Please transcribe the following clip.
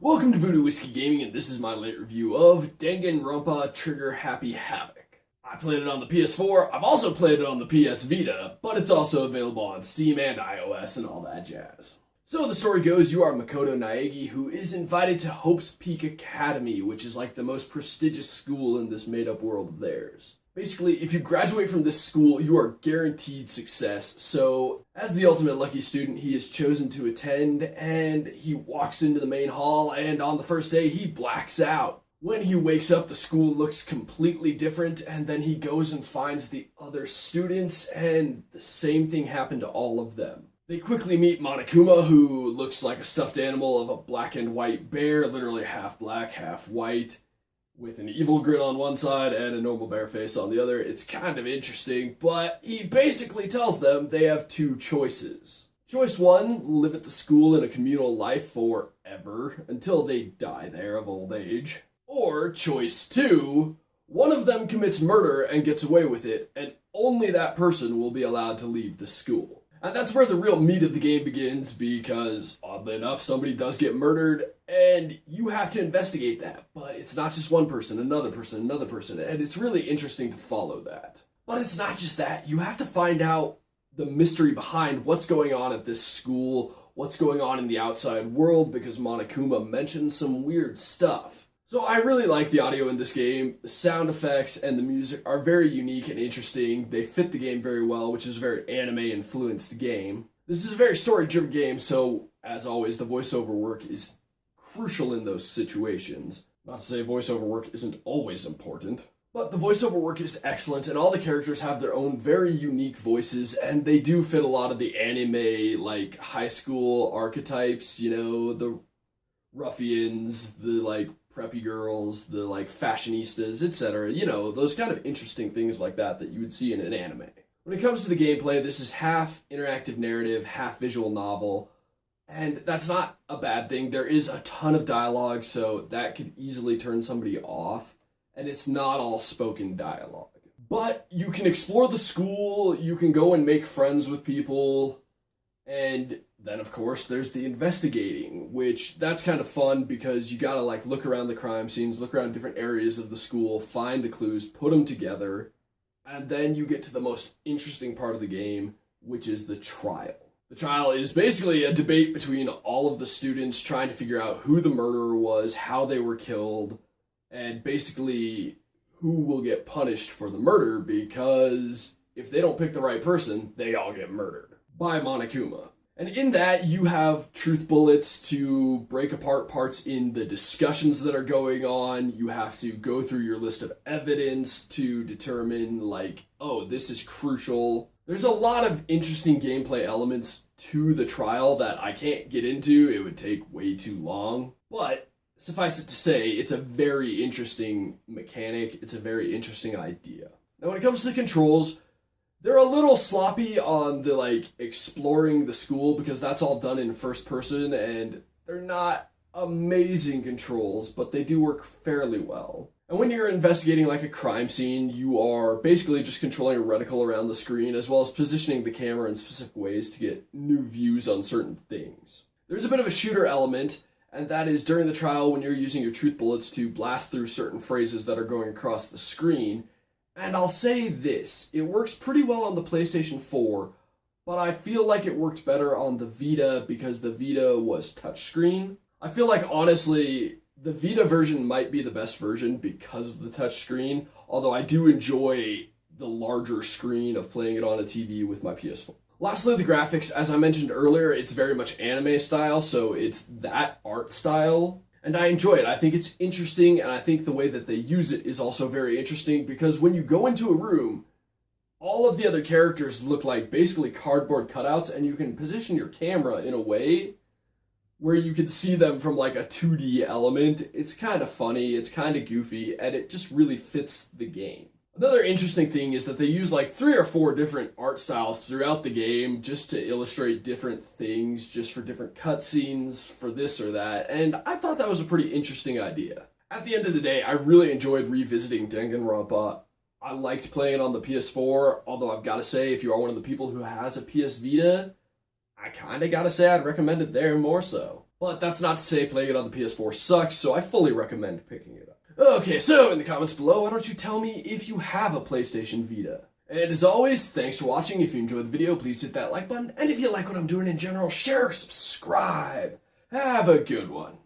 Welcome to Voodoo Whiskey Gaming, and this is my late review of Danganronpa Trigger Happy Havoc. I played it on the PS4, I've also played it on the PS Vita, but it's also available on Steam and iOS and all that jazz. So the story goes, you are Makoto Naegi, who is invited to Hope's Peak Academy, which is like the most prestigious school in this made-up world of theirs. Basically, if you graduate from this school, you are guaranteed success. So, as the ultimate lucky student, he is chosen to attend, and he walks into the main hall, and on the first day, he blacks out. When he wakes up, the school looks completely different, and then he goes and finds the other students, and the same thing happened to all of them. They quickly meet Monokuma, who looks like a stuffed animal of a black and white bear, literally half black, half white, with an evil grin on one side and a normal bear face on the other. It's kind of interesting, but he basically tells them they have two choices. Choice one, live at the school in a communal life forever, until they die there of old age. Or choice two, one of them commits murder and gets away with it, and only that person will be allowed to leave the school. And that's where the real meat of the game begins, because, oddly enough, somebody does get murdered, and you have to investigate that. But it's not just one person, another person, and it's really interesting to follow that. But it's not just that. You have to find out the mystery behind what's going on at this school, what's going on in the outside world, because Monokuma mentions some weird stuff. So I really like the audio in this game. The sound effects and the music are very unique and interesting. They fit the game very well, which is a very anime-influenced game. This is a very story-driven game, so as always, the voiceover work is crucial in those situations. Not to say voiceover work isn't always important, but the voiceover work is excellent, and all the characters have their own very unique voices, and they do fit a lot of the anime, like, high school archetypes, you know, the ruffians, the, like, preppy girls, the, like, fashionistas, etc. You know, those kind of interesting things like that you would see in an anime. When it comes to the gameplay, this is half interactive narrative, half visual novel, and that's not a bad thing. There is a ton of dialogue, so that could easily turn somebody off, and it's not all spoken dialogue. But you can explore the school, you can go and make friends with people, and then, of course, there's the investigating, which that's kind of fun because you gotta, like, look around the crime scenes, look around different areas of the school, find the clues, put them together, and then you get to the most interesting part of the game, which is the trial. The trial is basically a debate between all of the students trying to figure out who the murderer was, how they were killed, and basically who will get punished for the murder, because if they don't pick the right person, they all get murdered by Monokuma. And in that, you have truth bullets to break apart parts in the discussions that are going on. You have to go through your list of evidence to determine, like, oh, this is crucial. There's a lot of interesting gameplay elements to the trial that I can't get into. It would take way too long. But suffice it to say, it's a very interesting mechanic. It's a very interesting idea. Now, when it comes to the controls, they're a little sloppy on the, like, exploring the school because that's all done in first person, and they're not amazing controls, but they do work fairly well. And when you're investigating, like, a crime scene, you are basically just controlling a reticle around the screen, as well as positioning the camera in specific ways to get new views on certain things. There's a bit of a shooter element, and that is during the trial when you're using your truth bullets to blast through certain phrases that are going across the screen. And I'll say this, it works pretty well on the PlayStation 4, but I feel like it worked better on the Vita because the Vita was touchscreen. I feel like, honestly, the Vita version might be the best version because of the touchscreen, although I do enjoy the larger screen of playing it on a TV with my PS4. Lastly, the graphics, as I mentioned earlier, it's very much anime style, so it's that art style. And I enjoy it. I think it's interesting, and I think the way that they use it is also very interesting, because when you go into a room, all of the other characters look like basically cardboard cutouts, and you can position your camera in a way where you can see them from, like, a 2D element. It's kind of funny, it's kind of goofy, and it just really fits the game. Another interesting thing is that they use, like, 3 or 4 different art styles throughout the game just to illustrate different things, just for different cutscenes, for this or that, and I thought that was a pretty interesting idea. At the end of the day, I really enjoyed revisiting Danganronpa. I liked playing it on the PS4, although I've got to say, if you are one of the people who has a PS Vita, I kind of got to say I'd recommend it there more so. But that's not to say playing it on the PS4 sucks, so I fully recommend picking it up. Okay, so in the comments below, why don't you tell me if you have a PlayStation Vita? And as always, thanks for watching. If you enjoyed the video, please hit that like button. And if you like what I'm doing in general, share, subscribe. Have a good one.